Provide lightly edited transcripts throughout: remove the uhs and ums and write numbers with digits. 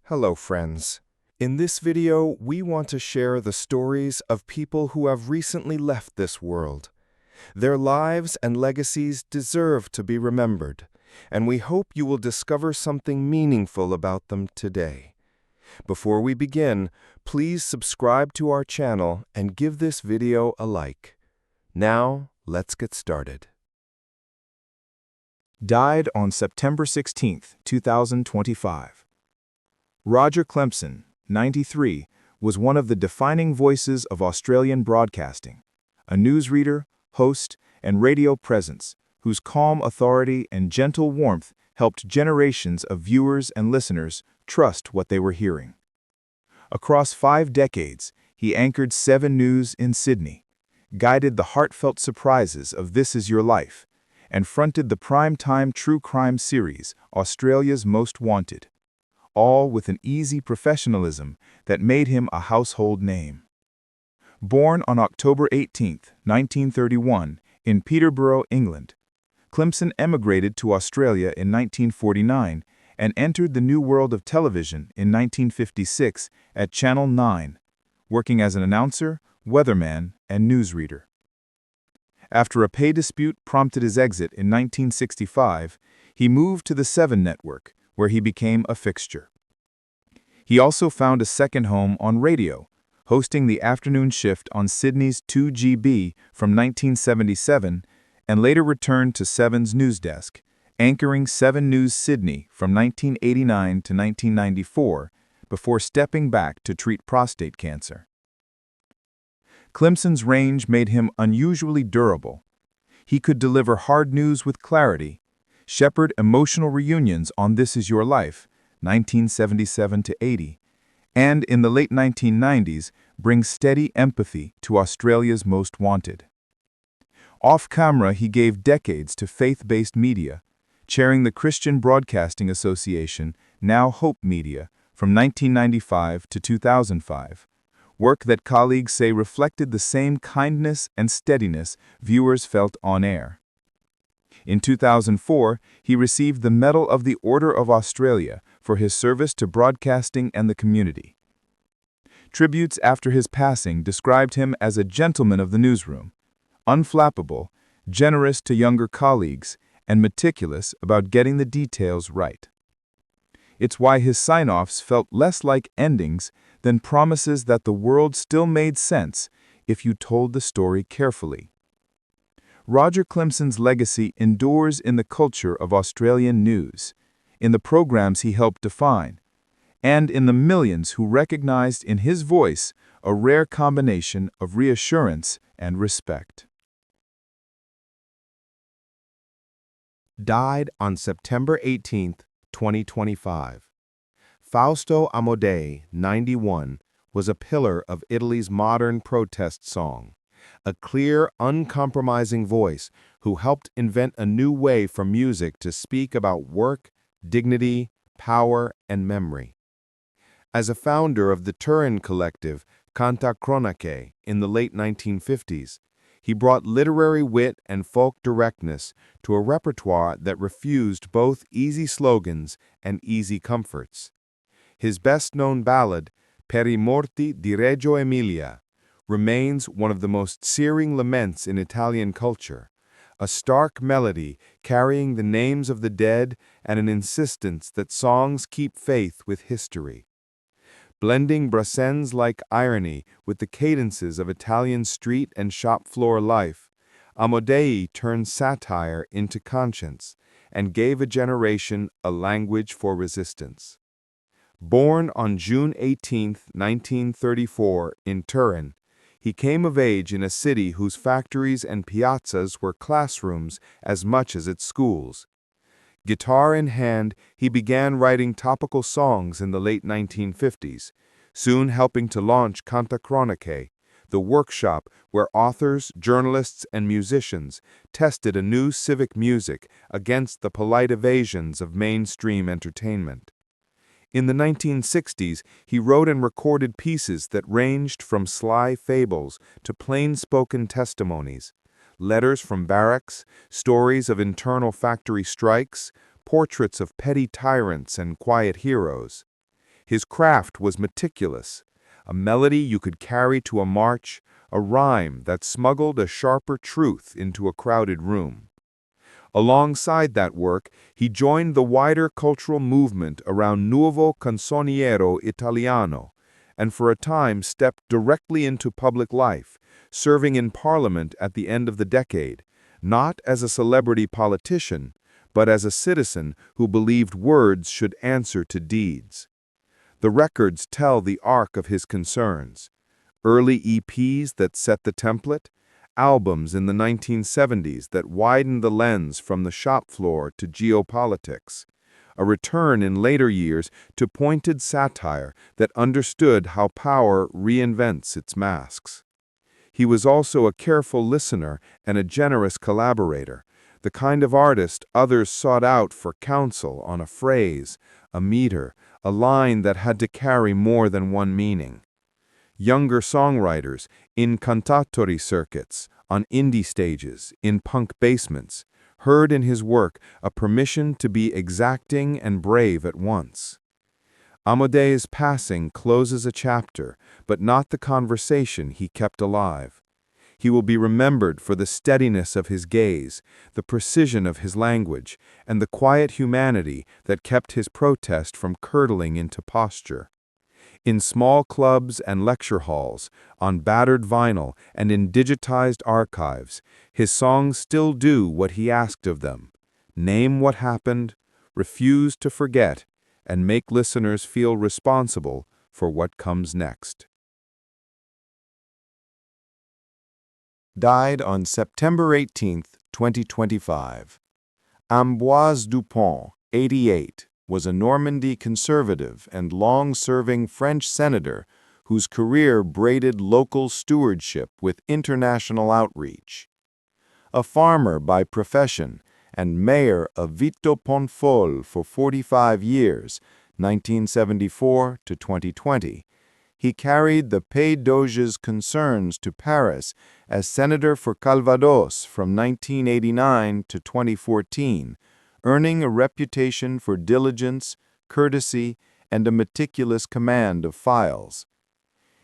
Hello, friends. In this video, we want to share the stories of people who have recently left this world. Their lives and legacies deserve to be remembered, and we hope you will discover something meaningful about them today. Before we begin, please subscribe to our channel and give this video a like. Now, let's get started. Died on September 16, 2025. Roger Clemson, 93, was one of the defining voices of Australian broadcasting, a newsreader, host, and radio presence whose calm authority and gentle warmth helped generations of viewers and listeners trust what they were hearing. Across 5 decades, he anchored 7 News in Sydney, guided the heartfelt surprises of This Is Your Life, and fronted the prime-time true crime series Australia's Most Wanted, all with an easy professionalism that made him a household name. Born on October 18, 1931, in Peterborough, England, Clemson emigrated to Australia in 1949 and entered the new world of television in 1956 at Channel 9, working as an announcer, weatherman, and newsreader. After a pay dispute prompted his exit in 1965, he moved to the 7 Network, where he became a fixture. He also found a second home on radio, hosting the afternoon shift on Sydney's 2GB from 1977, and later returned to 7's news desk, anchoring 7 News Sydney from 1989 to 1994, before stepping back to treat prostate cancer. Clemson's range made him unusually durable. He could deliver hard news with clarity, shepherd emotional reunions on This Is Your Life, 1977 to 80, and in the late 1990s bring steady empathy to Australia's Most Wanted. Off-camera, he gave decades to faith-based media, chairing the Christian Broadcasting Association, now Hope Media, from 1995 to 2005, work that colleagues say reflected the same kindness and steadiness viewers felt on air. In 2004, he received the Medal of the Order of Australia for his service to broadcasting and the community. Tributes after his passing described him as a gentleman of the newsroom, unflappable, generous to younger colleagues, and meticulous about getting the details right. It's why his sign-offs felt less like endings than promises that the world still made sense if you told the story carefully. Roger Clemson's legacy endures in the culture of Australian news, in the programs he helped define, and in the millions who recognized in his voice a rare combination of reassurance and respect. Died on September 18, 2025. Fausto Amodei, 91, was a pillar of Italy's modern protest song, a clear, uncompromising voice who helped invent a new way for music to speak about work, dignity, power, and memory. As a founder of the Turin collective Canta Cronache in the late 1950s, he brought literary wit and folk directness to a repertoire that refused both easy slogans and easy comforts. His best-known ballad, Per i morti di Reggio Emilia, remains one of the most searing laments in Italian culture, a stark melody carrying the names of the dead and an insistence that songs keep faith with history. Blending Brassens-like irony with the cadences of Italian street and shop floor life, Amodei turned satire into conscience and gave a generation a language for resistance. Born on June 18, 1934, in Turin, he came of age in a city whose factories and piazzas were classrooms as much as its schools. Guitar in hand, he began writing topical songs in the late 1950s, soon helping to launch Canta Cronache, the workshop where authors, journalists, and musicians tested a new civic music against the polite evasions of mainstream entertainment. In the 1960s, he wrote and recorded pieces that ranged from sly fables to plain-spoken testimonies, letters from barracks, stories of internal factory strikes, portraits of petty tyrants and quiet heroes. His craft was meticulous, a melody you could carry to a march, a rhyme that smuggled a sharper truth into a crowded room. Alongside that work, he joined the wider cultural movement around Nuovo Canzoniere Italiano, and for a time stepped directly into public life, serving in Parliament at the end of the decade, not as a celebrity politician, but as a citizen who believed words should answer to deeds. The records tell the arc of his concerns: early EPs that set the template, albums in the 1970s that widened the lens from the shop floor to geopolitics, a return in later years to pointed satire that understood how power reinvents its masks. He was also a careful listener and a generous collaborator, the kind of artist others sought out for counsel on a phrase, a meter, a line that had to carry more than one meaning. Younger songwriters, in cantatori circuits, on indie stages, in punk basements, heard in his work a permission to be exacting and brave at once. Amodee's passing closes a chapter, but not the conversation he kept alive. He will be remembered for the steadiness of his gaze, the precision of his language, and the quiet humanity that kept his protest from curdling into posture. In small clubs and lecture halls, on battered vinyl, and in digitized archives, his songs still do what he asked of them: name what happened, refuse to forget, and make listeners feel responsible for what comes next. Died on September 18, 2025. Ambroise Dupont, 88, was a Normandy conservative and long-serving French senator whose career braided local stewardship with international outreach. A farmer by profession and mayor of Vito-Ponfol for 45 years, 1974 to 2020, he carried the Pays d'Auge's concerns to Paris as senator for Calvados from 1989 to 2014, earning a reputation for diligence, courtesy, and a meticulous command of files.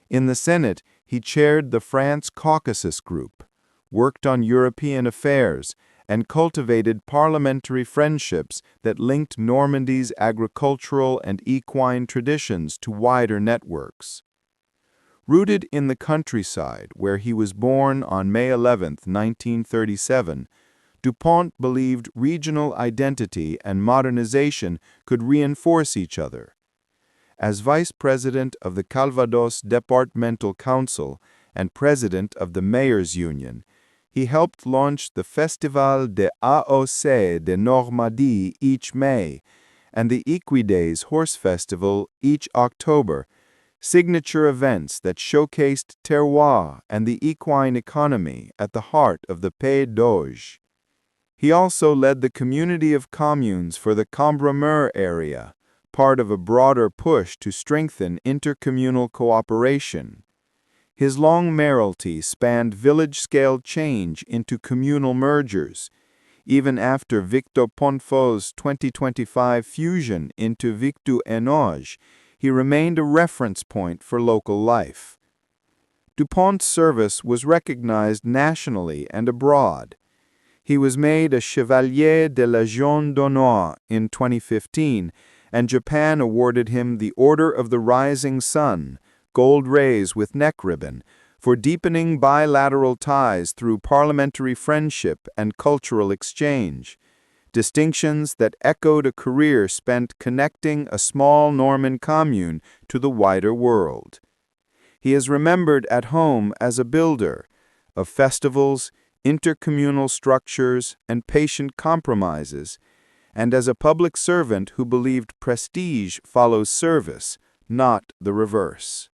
In the Senate, he chaired the France Caucasus Group, worked on European affairs, and cultivated parliamentary friendships that linked Normandy's agricultural and equine traditions to wider networks. Rooted in the countryside where he was born on May 11, 1937, Dupont believed regional identity and modernization could reinforce each other. As vice president of the Calvados Departmental Council and president of the Mayors Union, he helped launch the Festival de AOC de Normandie each May and the Equidays Horse Festival each October, signature events that showcased terroir and the equine economy at the heart of the Pays d'Auge. He also led the community of communes for the Cambremer area, part of a broader push to strengthen intercommunal cooperation. His long mayoralty spanned village-scale change into communal mergers, even after Victor-Ponfol's 2025 fusion into Victu-Enoge. He remained a reference point for local life. Dupont's service was recognized nationally and abroad. He was made a Chevalier de la Légion d'Honneur in 2015, and Japan awarded him the Order of the Rising Sun, gold rays with neck ribbon, for deepening bilateral ties through parliamentary friendship and cultural exchange, distinctions that echoed a career spent connecting a small Norman commune to the wider world. He is remembered at home as a builder of festivals, intercommunal structures, and patient compromises, and as a public servant who believed prestige follows service, not the reverse.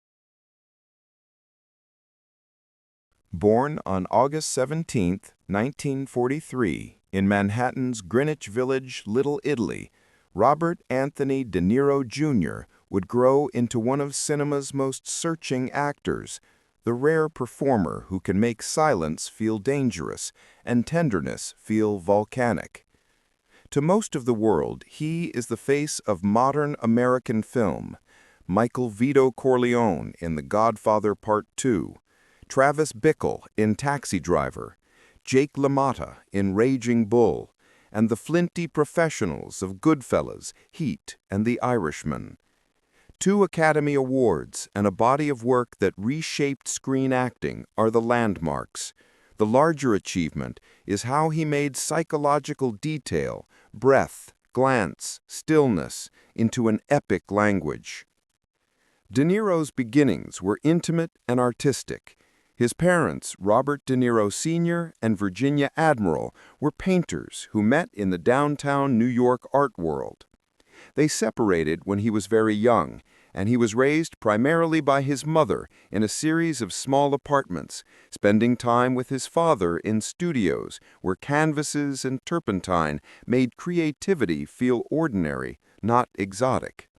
Born on August 17, 1943, in Manhattan's Greenwich Village, Little Italy, Robert Anthony De Niro, Jr. would grow into one of cinema's most searching actors, the rare performer who can make silence feel dangerous and tenderness feel volcanic. To most of the world, he is the face of modern American film, Michael Vito Corleone in The Godfather Part 2, Travis Bickle in Taxi Driver, Jake LaMotta in Raging Bull, and the flinty professionals of Goodfellas, Heat, and The Irishman. 2 Academy Awards and a body of work that reshaped screen acting are the landmarks. The larger achievement is how he made psychological detail, breath, glance, stillness into an epic language. De Niro's beginnings were intimate and artistic. His parents, Robert De Niro Sr. and Virginia Admiral, were painters who met in the downtown New York art world. They separated when he was very young, and he was raised primarily by his mother in a series of small apartments, spending time with his father in studios where canvases and turpentine made creativity feel ordinary, not exotic.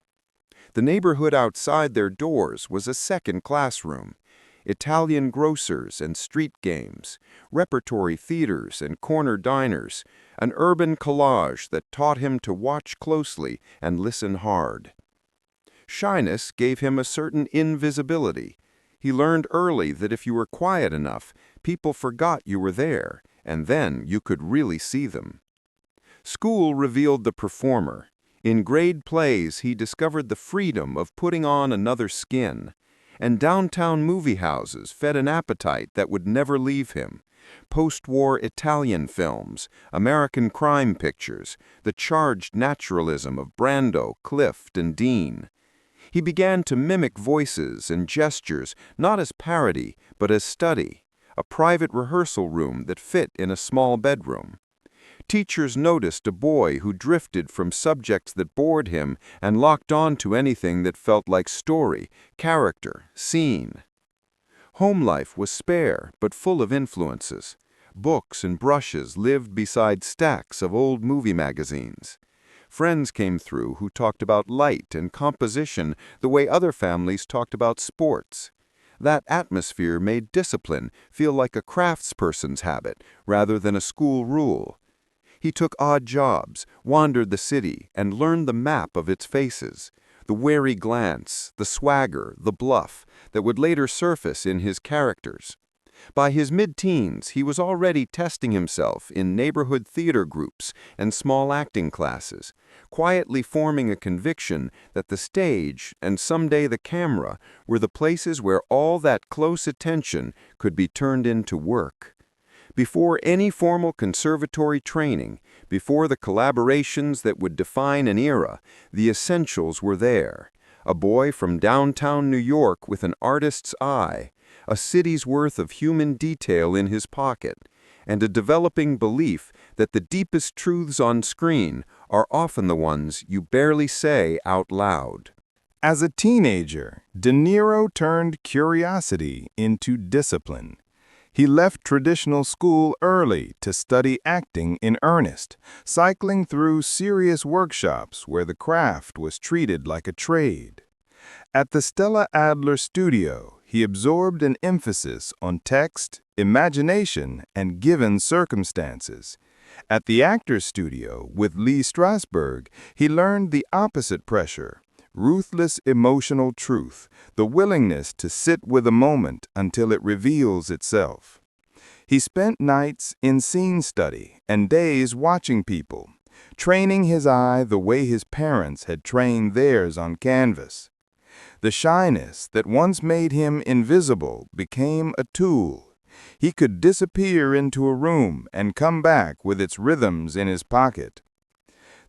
The neighborhood outside their doors was a second classroom. Italian grocers and street games, repertory theaters and corner diners, an urban collage that taught him to watch closely and listen hard. Shyness gave him a certain invisibility. He learned early that if you were quiet enough, people forgot you were there, and then you could really see them. School revealed the performer. In grade plays, he discovered the freedom of putting on another skin. And downtown movie houses fed an appetite that would never leave him. Post-war Italian films, American crime pictures, the charged naturalism of Brando, Clift, and Dean. He began to mimic voices and gestures not as parody, but as study, a private rehearsal room that fit in a small bedroom. Teachers noticed a boy who drifted from subjects that bored him and locked on to anything that felt like story, character, scene. Home life was spare but full of influences. Books and brushes lived beside stacks of old movie magazines. Friends came through who talked about light and composition the way other families talked about sports. That atmosphere made discipline feel like a craftsperson's habit rather than a school rule. He took odd jobs, wandered the city, and learned the map of its faces, the wary glance, the swagger, the bluff, that would later surface in his characters. By his mid-teens, he was already testing himself in neighborhood theater groups and small acting classes, quietly forming a conviction that the stage, and someday the camera, were the places where all that close attention could be turned into work. Before any formal conservatory training, before the collaborations that would define an era, the essentials were there. A boy from downtown New York with an artist's eye, a city's worth of human detail in his pocket, and a developing belief that the deepest truths on screen are often the ones you barely say out loud. As a teenager, De Niro turned curiosity into discipline. He left traditional school early to study acting in earnest, cycling through serious workshops where the craft was treated like a trade. At the Stella Adler studio, he absorbed an emphasis on text, imagination, and given circumstances. At the Actors Studio with Lee Strasberg, he learned the opposite pressure, ruthless emotional truth, the willingness to sit with a moment until it reveals itself. He spent nights in scene study and days watching people, training his eye the way his parents had trained theirs on canvas. The shyness that once made him invisible became a tool. He could disappear into a room and come back with its rhythms in his pocket.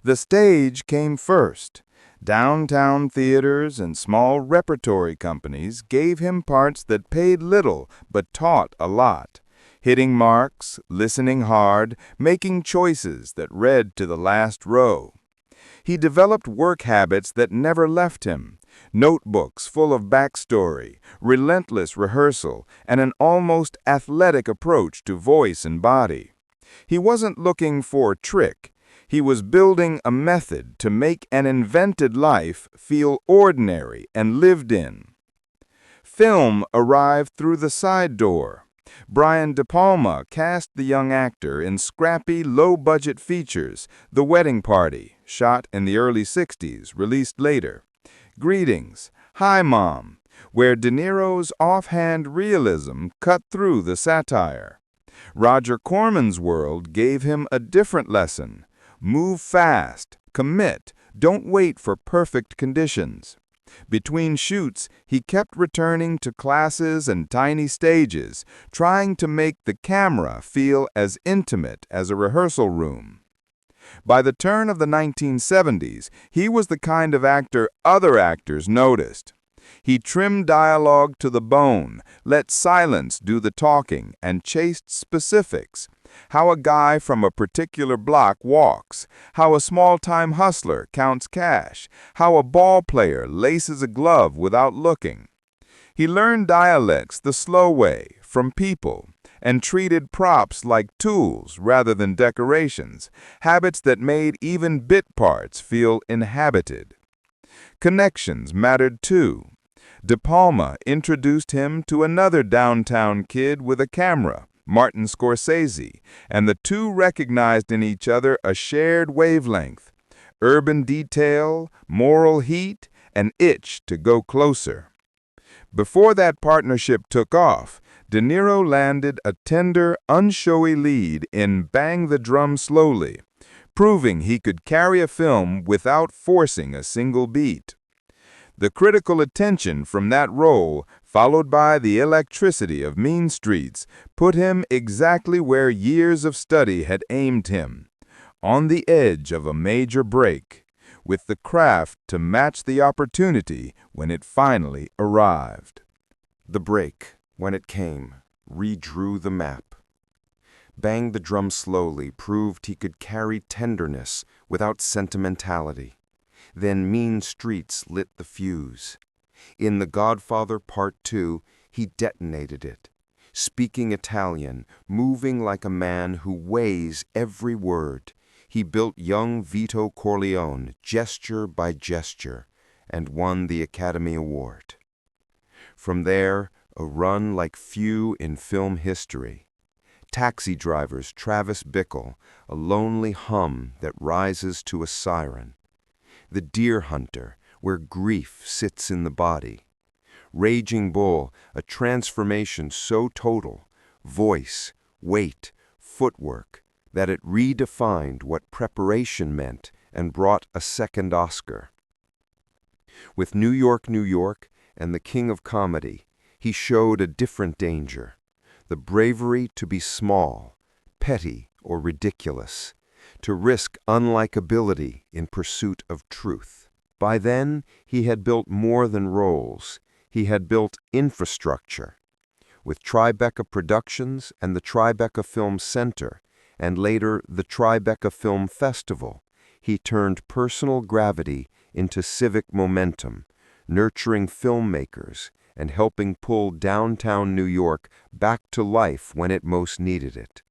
The stage came first. Downtown theaters and small repertory companies gave him parts that paid little but taught a lot, hitting marks, listening hard, making choices that read to the last row. He developed work habits that never left him, notebooks full of backstory, relentless rehearsal, and an almost athletic approach to voice and body. He wasn't looking for a trick. He was building a method to make an invented life feel ordinary and lived in. Film arrived through the side door. Brian De Palma cast the young actor in scrappy, low-budget features, The Wedding Party, shot in the early 60s, released later, Greetings, Hi, Mom, where De Niro's offhand realism cut through the satire. Roger Corman's World gave him a different lesson. Move fast, commit, don't wait for perfect conditions. Between shoots, he kept returning to classes and tiny stages, trying to make the camera feel as intimate as a rehearsal room. By the turn of the 1970s, he was the kind of actor other actors noticed. He trimmed dialogue to the bone, let silence do the talking, and chased specifics. How a guy from a particular block walks, how a small-time hustler counts cash, how a ball player laces a glove without looking. He learned dialects the slow way, from people, and treated props like tools rather than decorations, habits that made even bit parts feel inhabited. Connections mattered too. De Palma introduced him to another downtown kid with a camera, Martin Scorsese, and the two recognized in each other a shared wavelength, urban detail, moral heat, an itch to go closer. Before that partnership took off, De Niro landed a tender, unshowy lead in Bang the Drum Slowly, proving he could carry a film without forcing a single beat. The critical attention from that role, followed by the electricity of Mean Streets, put him exactly where years of study had aimed him, on the edge of a major break, with the craft to match the opportunity when it finally arrived. The break, when it came, redrew the map. Bang the Drum Slowly proved he could carry tenderness without sentimentality. Then Mean Streets lit the fuse. In The Godfather Part 2, he detonated it, speaking Italian, moving like a man who weighs every word. He built young Vito Corleone gesture by gesture and won the Academy Award. From there, a run like few in film history. Taxi Driver's Travis Bickle, a lonely hum that rises to a siren. The Deer Hunter, where grief sits in the body. Raging Bull, a transformation so total, voice, weight, footwork, that it redefined what preparation meant and brought a second Oscar. With New York, New York, and The King of Comedy, he showed a different danger, the bravery to be small, petty, or ridiculous, to risk unlikability in pursuit of truth. By then, he had built more than roles. He had built infrastructure. With Tribeca Productions and the Tribeca Film Center, and later the Tribeca Film Festival, he turned personal gravity into civic momentum, nurturing filmmakers and helping pull downtown New York back to life when it most needed it.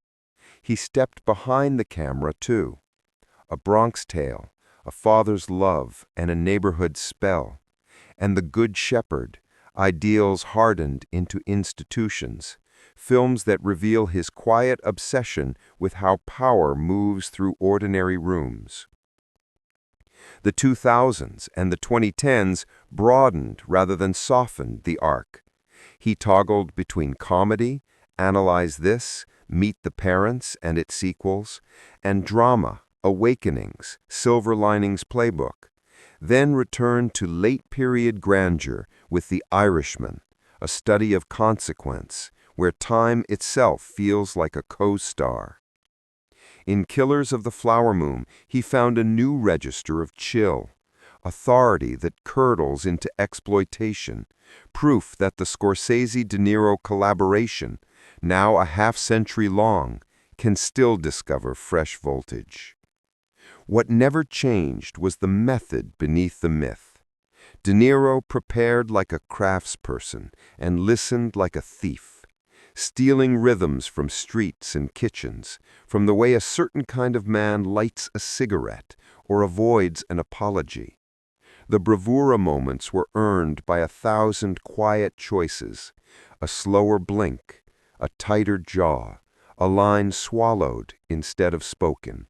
He stepped behind the camera, too. A Bronx Tale, A Father's Love, and A Neighborhood Spell, and The Good Shepherd, ideals hardened into institutions, films that reveal his quiet obsession with how power moves through ordinary rooms. The 2000s and the 2010s broadened rather than softened the arc. He toggled between comedy, Analyze This, Meet the Parents and its sequels, and drama, Awakenings, Silver Linings Playbook, then returned to late-period grandeur with The Irishman, a study of consequence, where time itself feels like a co-star. In Killers of the Flower Moon, he found a new register of chill, authority that curdles into exploitation, proof that the Scorsese-De Niro collaboration, now a half-century long, can still discover fresh voltage. What never changed was the method beneath the myth. De Niro prepared like a craftsperson and listened like a thief, stealing rhythms from streets and kitchens, from the way a certain kind of man lights a cigarette or avoids an apology. The bravura moments were earned by 1,000 quiet choices, a slower blink, a tighter jaw, a line swallowed instead of spoken.